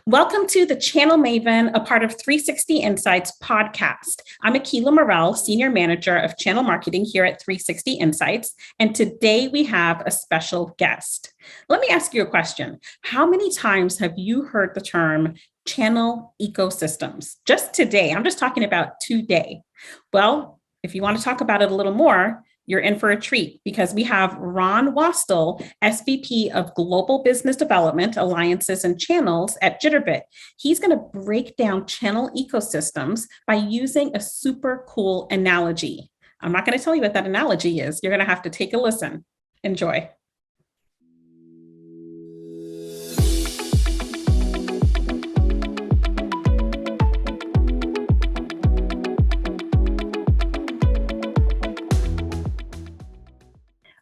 Welcome to the Channel Maven, a part of 360 Insights podcast. I'm Akilah Murrell, Senior Manager of Channel Marketing here at 360 Insights, and today we have a special guest. Let me ask you a question. How many times have you heard the term channel ecosystems? Just today, I'm just talking about today. Well, if you want to talk about it a little more, you're in for a treat because we have Ron Wastal, SVP of Global Business Development, Alliances and Channels at Jitterbit. He's going to break down channel ecosystems by using a super cool analogy. I'm not going to tell you what that analogy is. You're going to have to take a listen. Enjoy.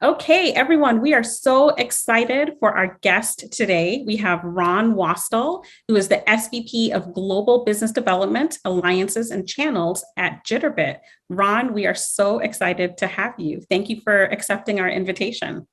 Okay, everyone, we are so excited for our guest today. We have Ron Wastal, who is the SVP of Global Business Development, Alliances and Channels at Jitterbit. Ron, we are so excited to have you. Thank you for accepting our invitation.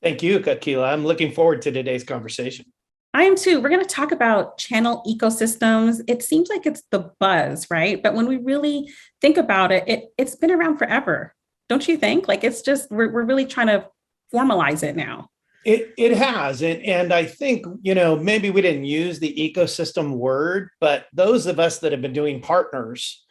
Thank you, Akilah. I'm looking forward to today's conversation. I am too. We're going to talk about channel ecosystems. It seems like it's the buzz, right? But when we really think about it, it's been around forever. Don't you think? Like it's just, we're really trying to formalize it now. It has. And I think, maybe we didn't use the ecosystem word, but those of us that have been doing partners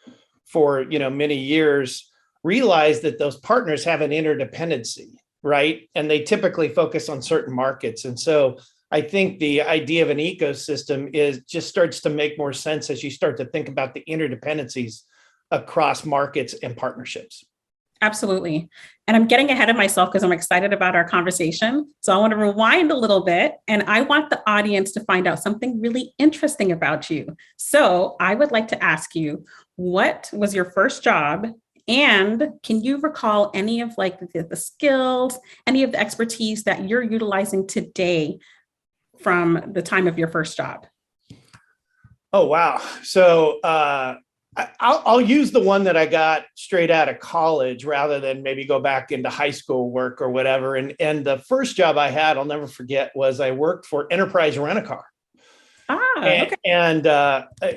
for, many years realize that those partners have an interdependency, right? And they typically focus on certain markets. And so I think the idea of an ecosystem just starts to make more sense as you start to think about the interdependencies across markets and partnerships. Absolutely. And I'm getting ahead of myself because I'm excited about our conversation. So I want to rewind a little bit and I want the audience to find out something really interesting about you. So I would like to ask you, what was your first job? And can you recall any of the skills, any of the expertise that you're utilizing today from the time of your first job? Oh, wow. So, I'll use the one that I got straight out of college rather than maybe go back into high school work or whatever. And the first job I had, I'll never forget, was I worked for Enterprise Rent-A-Car. Okay. And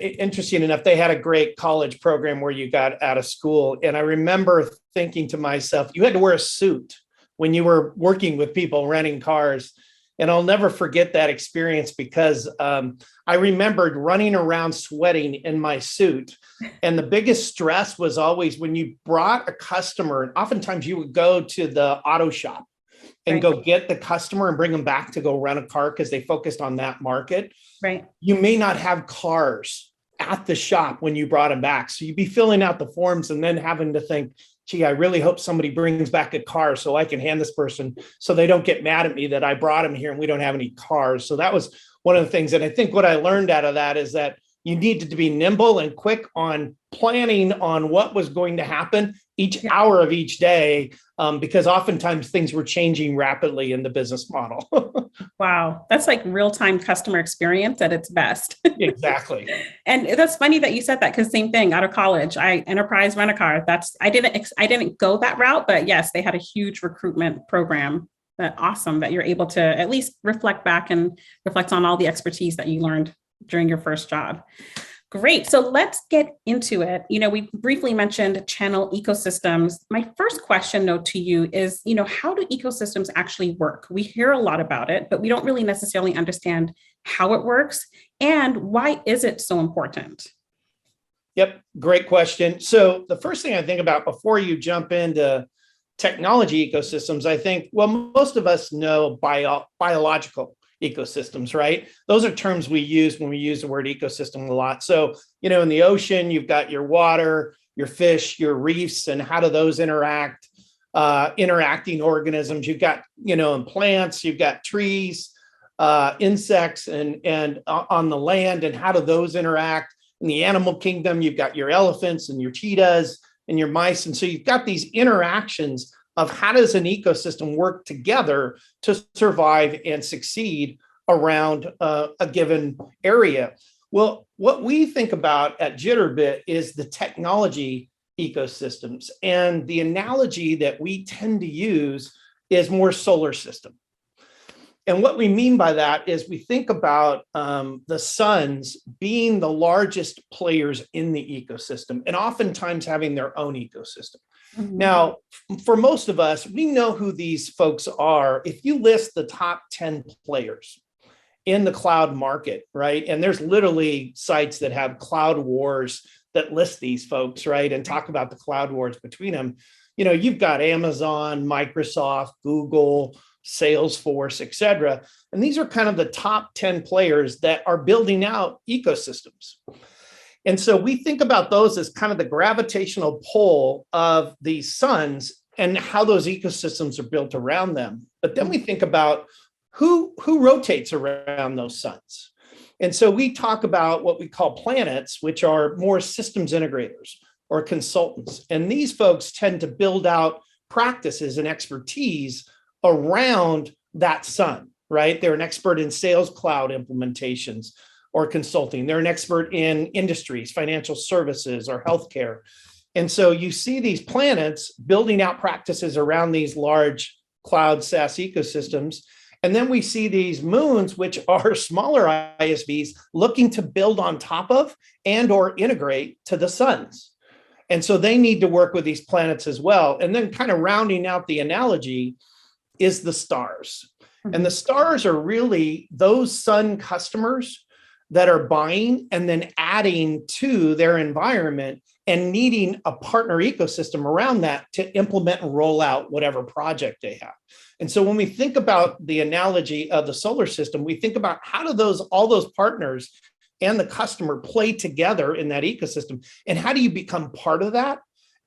interesting enough, they had a great college program where you got out of school. And I remember thinking to myself, you had to wear a suit when you were working with people renting cars. And I'll never forget that experience because I remembered running around sweating in my suit. And the biggest stress was always when you brought a customer, and oftentimes you would go to the auto shop and go get the customer and bring them back to go rent a car because they focused on that market. Right. You may not have cars at the shop when you brought them back. So you'd be filling out the forms and then having to think, gee, I really hope somebody brings back a car so I can hand this person so they don't get mad at me that I brought them here and we don't have any cars. So that was one of the things. And I think what I learned out of that is that you needed to be nimble and quick on planning on what was going to happen each hour of each day, because oftentimes things were changing rapidly in the business model. Wow. That's like real-time customer experience at its best. Exactly. And that's funny that you said that because same thing out of college, Enterprise Rent-A-Car. I didn't go that route, but yes, they had a huge recruitment program. That awesome that you're able to at least reflect back and reflect on all the expertise that you learned during your first job. Great. So let's get into it. We briefly mentioned channel ecosystems. My first question, though, to you is, how do ecosystems actually work? We hear a lot about it, but we don't really necessarily understand how it works. And why is it so important? Yep. Great question. So the first thing I think about before you jump into technology ecosystems, I think, well, most of us know biological ecosystems, right? Those are terms we use when we use the word ecosystem a lot. So, in the ocean, you've got your water, your fish, your reefs, and how do those interact? Interacting organisms. You've got, in plants, you've got trees, insects, and on the land, and how do those interact? In the animal kingdom, you've got your elephants and your cheetahs and your mice. And so you've got these interactions of how does an ecosystem work together to survive and succeed around a given area. Well, what we think about at Jitterbit is the technology ecosystems. And the analogy that we tend to use is more solar system. And what we mean by that is we think about the sons being the largest players in the ecosystem and oftentimes having their own ecosystem. Mm-hmm. Now, for most of us, we know who these folks are. If you list the top 10 players in the cloud market, right? And there's literally sites that have cloud wars that list these folks, right? And talk about the cloud wars between them. You've got Amazon, Microsoft, Google, Salesforce, et cetera. And these are kind of the top 10 players that are building out ecosystems. And so we think about those as kind of the gravitational pull of these sons and how those ecosystems are built around them. But then we think about who rotates around those sons. And so we talk about what we call planets, which are more systems integrators or consultants. And these folks tend to build out practices and expertise around that sun, right? They're an expert in sales cloud implementations or consulting. They're an expert in industries, financial services, or healthcare. And so you see these planets building out practices around these large cloud SaaS ecosystems. And then we see these moons, which are smaller ISVs looking to build on top of and or integrate to the suns. And so they need to work with these planets as well. And then kind of rounding out the analogy is the stars. And the stars are really those sun customers that are buying and then adding to their environment and needing a partner ecosystem around that to implement and roll out whatever project they have. And so when we think about the analogy of the solar system, we think about how do all those partners and the customer play together in that ecosystem, and how do you become part of that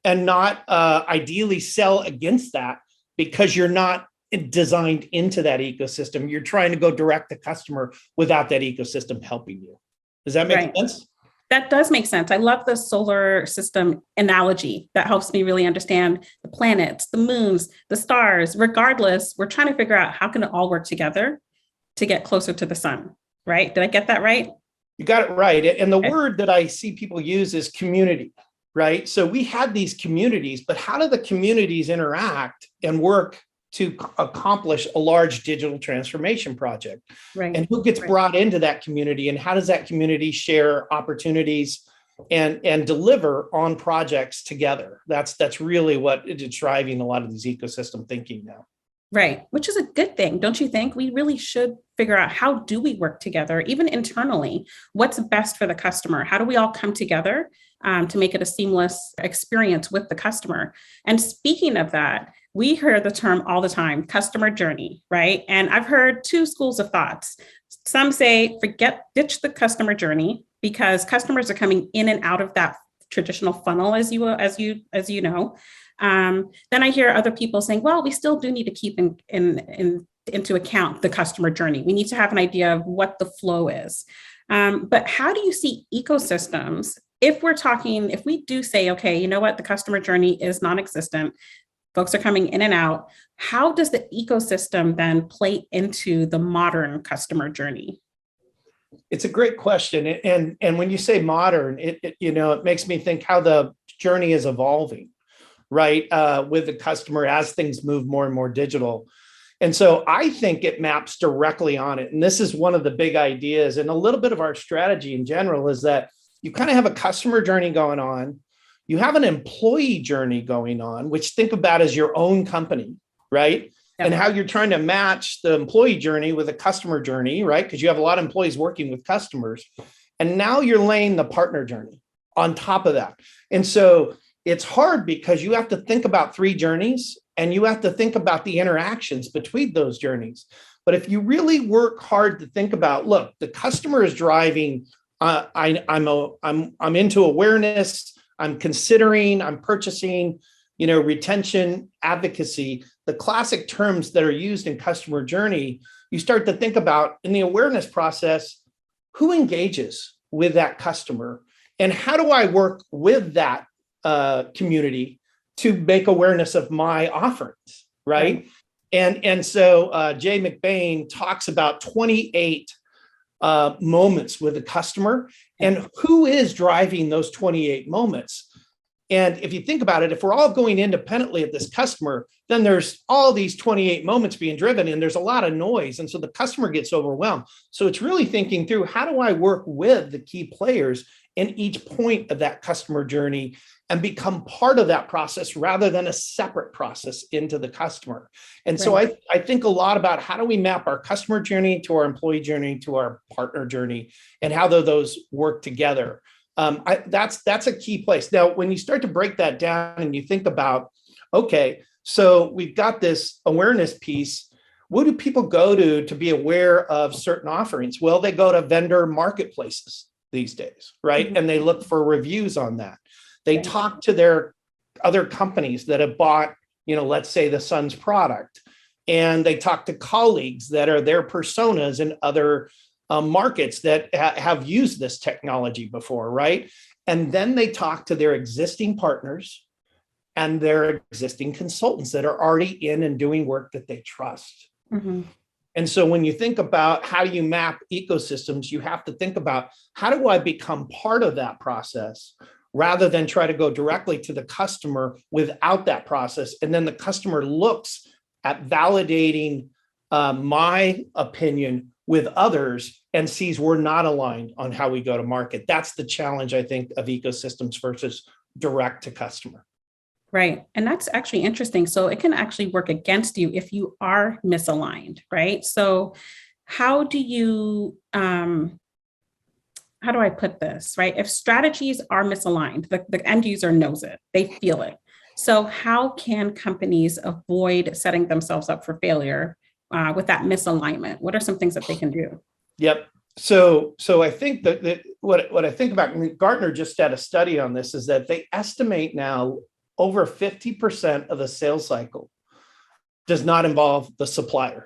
and not ideally sell against that because you're not designed into that ecosystem. You're trying to go direct to customer without that ecosystem helping you. Does that make sense? That does make sense. I love the solar system analogy. That helps me really understand the planets, the moons, the stars. Regardless, we're trying to figure out how can it all work together to get closer to the sun, right? Did I get that right? You got it right. And the word that I see people use is community, right? So we have these communities, but how do the communities interact and work to accomplish a large digital transformation project? Right. And who gets brought into that community, and how does that community share opportunities and deliver on projects together? That's really what is driving a lot of these ecosystem thinking now. Right. Which is a good thing, don't you think? We really should figure out, how do we work together, even internally? What's best for the customer? How do we all come together to make it a seamless experience with the customer? And speaking of that, we hear the term all the time, customer journey, right? And I've heard two schools of thoughts. Some say, ditch the customer journey, because customers are coming in and out of that traditional funnel, as you know. Then I hear other people saying, well, we still do need to keep into account the customer journey. We need to have an idea of what the flow is. But how do you see ecosystems if we do say, okay, you know what, the customer journey is non-existent, folks are coming in and out, how does the ecosystem then play into the modern customer journey? It's a great question. And when you say modern, it makes me think how the journey is evolving, right? With the customer as things move more and more digital. And so I think it maps directly on it. And this is one of the big ideas. And a little bit of our strategy in general is that you kind of have a customer journey going on. You have an employee journey going on, which think about as your own company, right? Yeah. And how you're trying to match the employee journey with a customer journey, right? Because you have a lot of employees working with customers. And now you're laying the partner journey on top of that. And so it's hard because you have to think about three journeys and you have to think about the interactions between those journeys. But if you really work hard to think about, look, the customer is driving, I'm into awareness, I'm considering, I'm purchasing, retention, advocacy, the classic terms that are used in customer journey, you start to think about in the awareness process, who engages with that customer and how do I work with that community to make awareness of my offerings, right? And so Jay McBain talks about 28 moments with a customer, and who is driving those 28 moments. And if you think about it, if we're all going independently at this customer, then there's all these 28 moments being driven and there's a lot of noise. And so the customer gets overwhelmed. So it's really thinking through, how do I work with the key players in each point of that customer journey and become part of that process rather than a separate process into the customer. And so I think a lot about how do we map our customer journey to our employee journey to our partner journey and how do those work together. That's a key place. Now, when you start to break that down and you think about, okay, so we've got this awareness piece. What do people go to be aware of certain offerings? Well, they go to vendor marketplaces these days, right? And they look for reviews on that. They talk to their other companies that have bought, let's say the Sun's product, and they talk to colleagues that are their personas in other markets that have used this technology before, right? And then they talk to their existing partners and their existing consultants that are already in and doing work that they trust. And so when you think about how you map ecosystems, you have to think about, how do I become part of that process rather than try to go directly to the customer without that process? And then the customer looks at validating my opinion with others and sees we're not aligned on how we go to market. That's the challenge, I think, of ecosystems versus direct to customer. Right. And that's actually interesting. So it can actually work against you if you are misaligned, right? So how do you, how do I put this, right? If strategies are misaligned, the end user knows it, they feel it. So how can companies avoid setting themselves up for failure with that misalignment? What are some things that they can do? Yep. So I think that what I think about, Gartner just had a study on this, is that they estimate now over 50% of the sales cycle does not involve the supplier.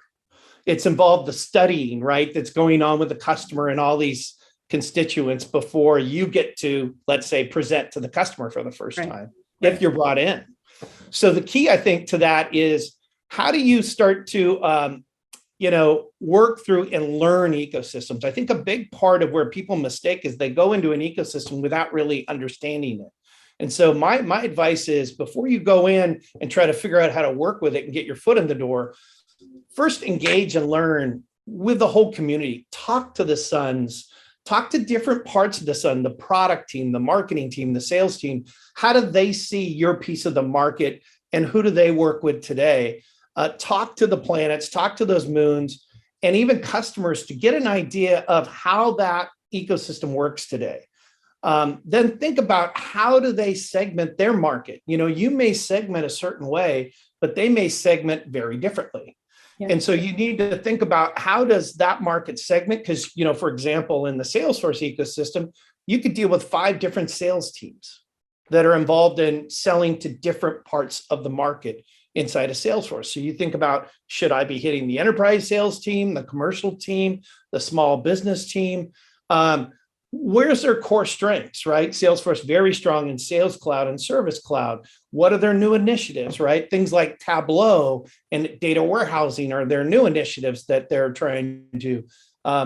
It's involved the studying, right, that's going on with the customer and all these constituents before you get to, let's say, present to the customer for the first time, if you're brought in. So the key, I think, to that is, how do you start to, work through and learn ecosystems? I think a big part of where people mistake is they go into an ecosystem without really understanding it. And so my advice is, before you go in and try to figure out how to work with it and get your foot in the door, first engage and learn with the whole community. Talk to the Suns, talk to different parts of the Sun, the product team, the marketing team, the sales team. How do they see your piece of the market and who do they work with today? Talk to the planets, talk to those moons, and even customers to get an idea of how that ecosystem works today. Then think about, how do they segment their market? You may segment a certain way, but they may segment very differently. Yeah. And so you need to think about, how does that market segment? Because, for example, in the Salesforce ecosystem, you could deal with 5 different sales teams that are involved in selling to different parts of the market inside of Salesforce. So you think about, should I be hitting the enterprise sales team, the commercial team, the small business team? Where's their core strengths, right? Salesforce, very strong in Sales Cloud and Service Cloud. What are their new initiatives, right? Things like Tableau and data warehousing are their new initiatives that they're trying to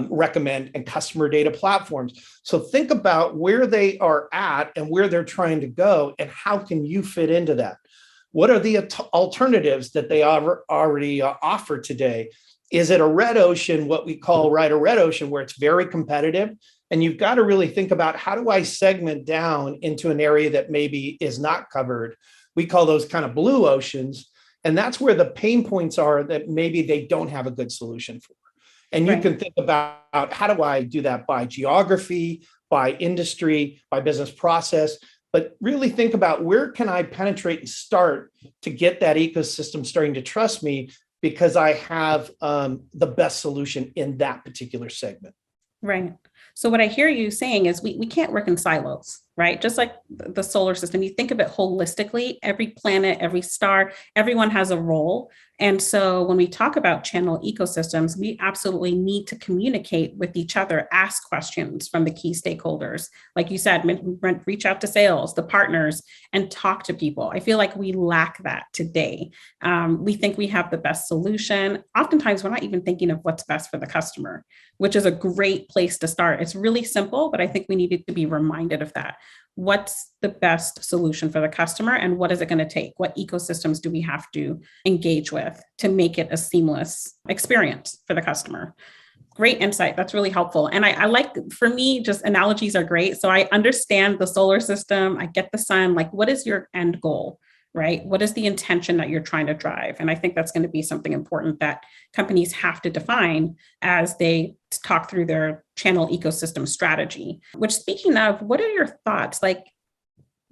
recommend, and customer data platforms. So think about where they are at and where they're trying to go, and how can you fit into that? What are the alternatives that they already offer today? Is it a red ocean, what we call a red ocean, where it's very competitive? And you've got to really think about, how do I segment down into an area that maybe is not covered? We call those kind of blue oceans. And that's where the pain points are that maybe they don't have a good solution for. And you can think about, how do I do that by geography, by industry, by business process? But really think about, where can I penetrate and start to get that ecosystem starting to trust me, because I have the best solution in that particular segment. Right. So what I hear you saying is, we can't work in silos, right? Just like the solar system, you think of it holistically, every planet, every star, everyone has a role. And so when we talk about channel ecosystems, we absolutely need to communicate with each other, ask questions from the key stakeholders. Like you said, reach out to sales, the partners, and talk to people. I feel like we lack that today. We think we have the best solution. Oftentimes, we're not even thinking of what's best for the customer, which is a great place to start. It's really simple, but I think we needed to be reminded of that. what's the best solution for the customer and what is it going to take? What ecosystems do we have to engage with to make it a seamless experience for the customer? Great insight. That's really helpful. And I like, for me, just analogies are great. So I understand the solar system. I get the sun. Like, what is your end goal, right? What is the intention that you're trying to drive? And I think that's going to be something important that companies have to define as they talk through their channel ecosystem strategy. Which, speaking of, what are your thoughts? Like,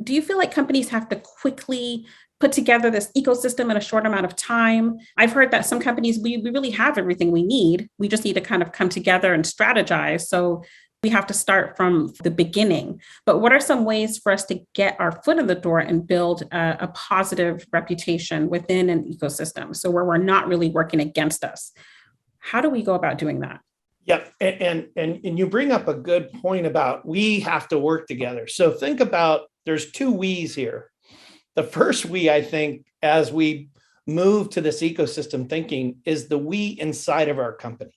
do you feel like companies have to quickly put together this ecosystem in a short amount of time? I've heard that some companies, we really have everything we need. We just need to kind of come together and strategize. So we have to start from the beginning. But what are some ways for us to get our foot in the door and build a positive reputation within an ecosystem? So where we're not really working against us. How do we go about doing that? Yeah, and you bring up a good point about we have to work together. So think about, there's two we's here. The first we, I think, as we move to this ecosystem thinking, is the we inside of our company.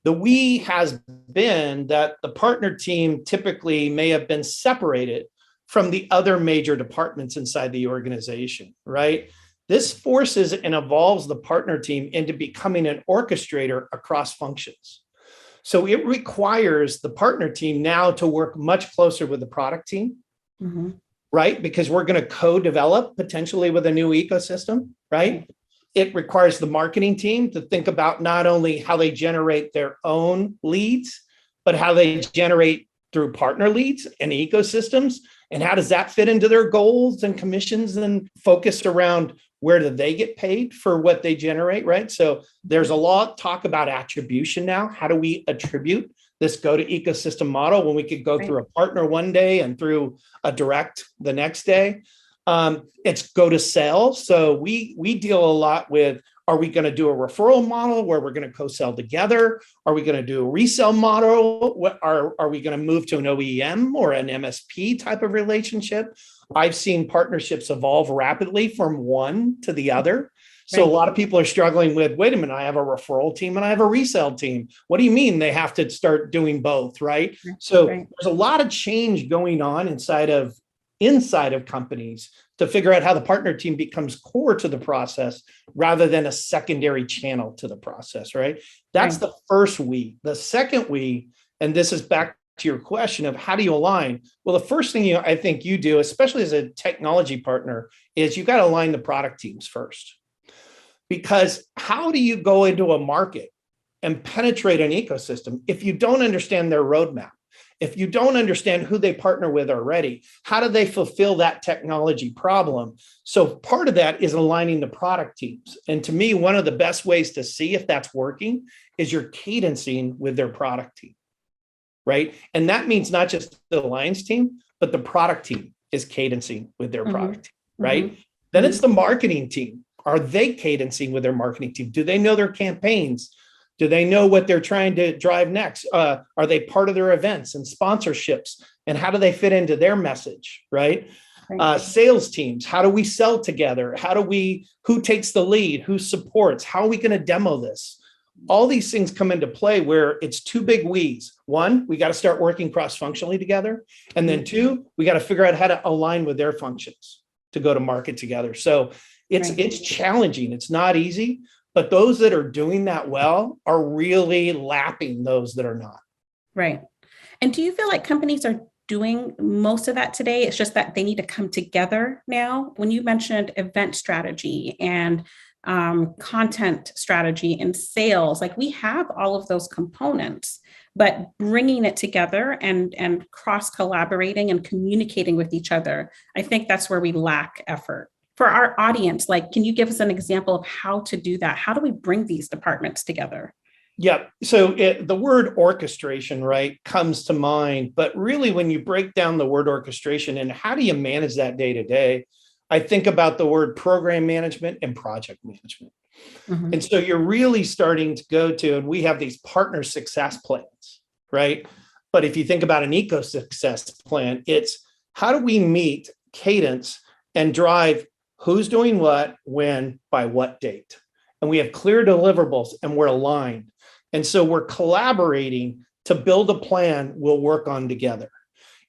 The we has been that the partner team typically may have been separated from the other major departments inside the organization, right? This forces and evolves the partner team into becoming an orchestrator across functions. So it requires the partner team now to work much closer with the product team. Mm-hmm. Right? Because we're going to co-develop potentially with a new ecosystem, right? It requires the marketing team to think about not only how they generate their own leads, but how they generate through partner leads and ecosystems. And how does that fit into their goals and commissions and focused around where do they get paid for what they generate, right? So there's a lot of talk about attribution now. How do we attribute this go to ecosystem model when we could go through a partner one day and through a direct the next day? It's go to sales. So we deal a lot with, are we going to do a referral model where we're going to co-sell together? Are we going to do a resell model? Are we going to move to an OEM or an MSP type of relationship? I've seen partnerships evolve rapidly from one to the other. So a lot of people are struggling with, wait a minute, I have a referral team and I have a resale team. What do you mean they have to start doing both, right? So there's a lot of change going on inside of companies to figure out how the partner team becomes core to the process rather than a secondary channel to the process, right? That's the first we. The second we, and this is back to your question of how do you align? Well, the first thing I think you do, especially as a technology partner, is you got to align the product teams first. Because how do you go into a market and penetrate an ecosystem if you don't understand their roadmap? If you don't understand who they partner with already, how do they fulfill that technology problem? So part of that is aligning the product teams. And to me, one of the best ways to see if that's working is you're cadencing with their product team, right? And that means not just the alliance team, but the product team is cadencing with their product team, right? Then it's the marketing team. Are they cadencing with their marketing team? Do they know their campaigns? Do they know what they're trying to drive next? Are they part of their events and sponsorships? And how do they fit into their message, right? Sales teams, how do we sell together? Who takes the lead? Who supports? How are we going to demo this? All these things come into play where it's two big we's. One, we got to start working cross-functionally together. And then two, we got to figure out how to align with their functions to go to market together. So it's challenging. It's not easy, but those that are doing that well are really lapping those that are not. Right. And do you feel like companies are doing most of that today? It's just that they need to come together now. When you mentioned event strategy and content strategy and sales, like we have all of those components, but bringing it together and cross collaborating and communicating with each other, I think that's where we lack effort. For our audience, like, can you give us an example of how to do that? How do we bring these departments together? Yeah. So the word orchestration, right, comes to mind. But really, when you break down the word orchestration and how do you manage that day to day, I think about the word program management and project management. Mm-hmm. And so you're really starting to go to, and we have these partner success plans, right? But if you think about an eco success plan, it's how do we meet cadence and drive who's doing what, when, by what date? And we have clear deliverables and we're aligned. And so we're collaborating to build a plan we'll work on together.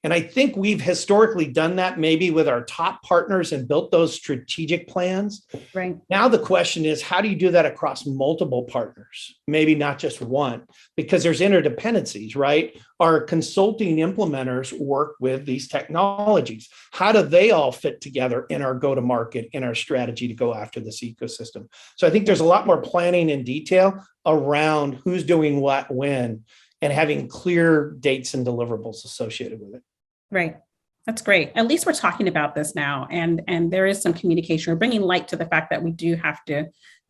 And I think we've historically done that maybe with our top partners and built those strategic plans. Right. Now the question is, how do you do that across multiple partners? Maybe not just one, because there's interdependencies, right? Our consulting implementers work with these technologies. How do they all fit together in our go-to-market, in our strategy to go after this ecosystem? So I think there's a lot more planning in detail around who's doing what, when, and having clear dates and deliverables associated with it. Right. That's great. At least we're talking about this now, and there is some communication. We're bringing light to the fact that we do have to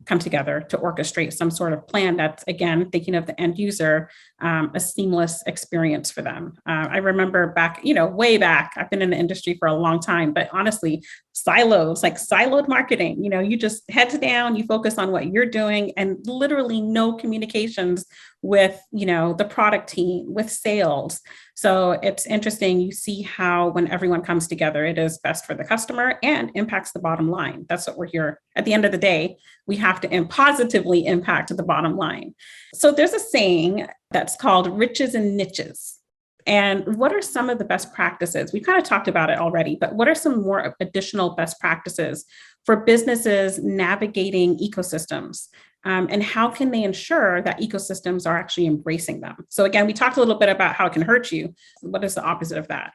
come together to orchestrate some sort of plan that's, again, thinking of the end user, a seamless experience for them. I remember back, way back, I've been in the industry for a long time, but honestly, silos, like siloed marketing, you just heads down, you focus on what you're doing, and literally no communications with, the product team, with sales. So it's interesting. You see how when everyone comes together, it is best for the customer and impacts the bottom line. That's what we're here. At the end of the day, we have to positively impact the bottom line. So there's a saying that's called riches and niches. And what are some of the best practices? We kind of talked about it already, but what are some more additional best practices for businesses navigating ecosystems? And how can they ensure that ecosystems are actually embracing them? So again, we talked a little bit about how it can hurt you. What is the opposite of that?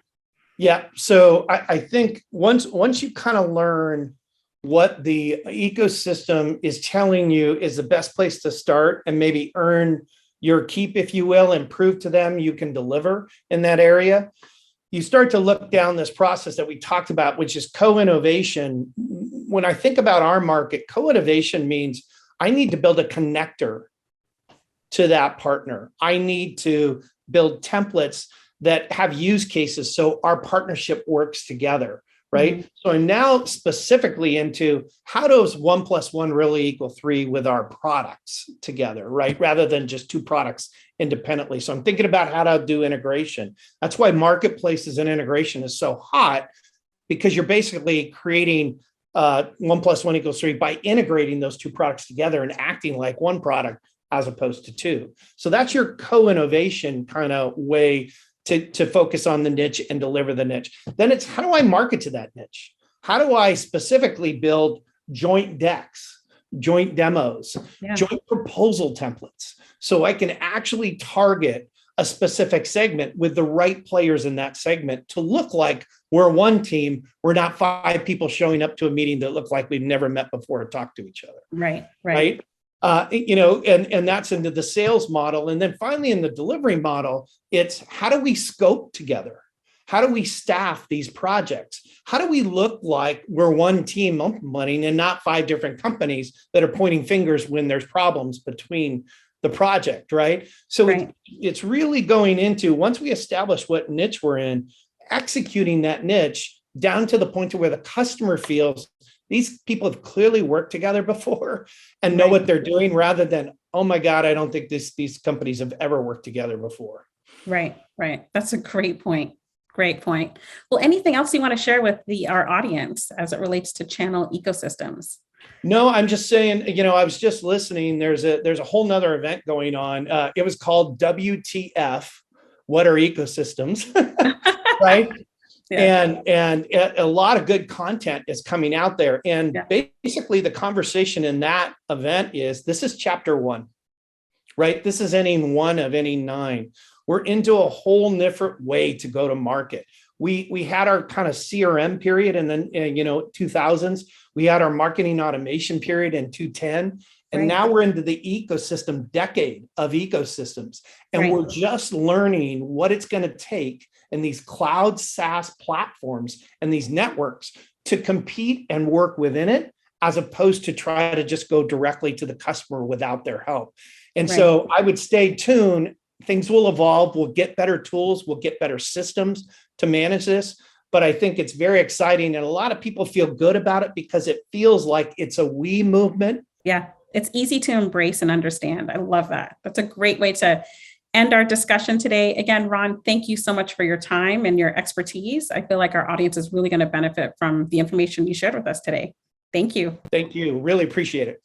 Yeah. So I think once you kind of learn what the ecosystem is telling you is the best place to start and maybe earn your keep, if you will, and prove to them you can deliver in that area, you start to look down this process that we talked about, which is co-innovation. When I think about our market, co-innovation means I need to build a connector to that partner. I need to build templates that have use cases so our partnership works together, right? Mm-hmm. So I'm now specifically into how does 1 + 1 really equal 3 with our products together, right? Rather than just two products independently. So I'm thinking about how to do integration. That's why marketplaces and integration is so hot, because you're basically creating 1 + 1 = 3 by integrating those two products together and acting like one product as opposed to two. So that's your co-innovation kind of way to focus on the niche and deliver the niche. Then it's, how do I market to that niche? How do I specifically build joint decks, joint demos, joint proposal templates, so I can actually target a specific segment with the right players in that segment to look like we're one team. We're not 5 people showing up to a meeting that look like we've never met before or talked to each other. Right. And that's into the sales model. And then finally in the delivery model, it's how do we scope together? How do we staff these projects? How do we look like we're one team implementing and not 5 different companies that are pointing fingers when there's problems between the project, right? So it's really going into, once we establish what niche we're in, executing that niche down to the point to where the customer feels these people have clearly worked together before and know what they're doing, rather than, oh my God, I don't think these companies have ever worked together before. Right. That's a great point. Great point. Well, anything else you want to share with our audience as it relates to channel ecosystems? No, I'm just saying, I was just listening. There's a whole nother event going on. It was called WTF, What Are Ecosystems? Right? Yeah. And a lot of good content is coming out there. And basically the conversation in that event is, this is chapter 1, right? This is inning 1 of inning 9. We're into a whole different way to go to market. We had our kind of CRM period, and then 2000s. We had our marketing automation period in 2010. And now we're into the ecosystem decade of ecosystems. And we're just learning what it's going to take in these cloud SaaS platforms and these networks to compete and work within it, as opposed to try to just go directly to the customer without their help. And so I would stay tuned. Things will evolve. We'll get better tools. We'll get better systems to manage this. But I think it's very exciting. And a lot of people feel good about it because it feels like it's a we movement. Yeah. It's easy to embrace and understand. I love that. That's a great way to end our discussion today. Again, Ron, thank you so much for your time and your expertise. I feel like our audience is really going to benefit from the information you shared with us today. Thank you. Thank you. Really appreciate it.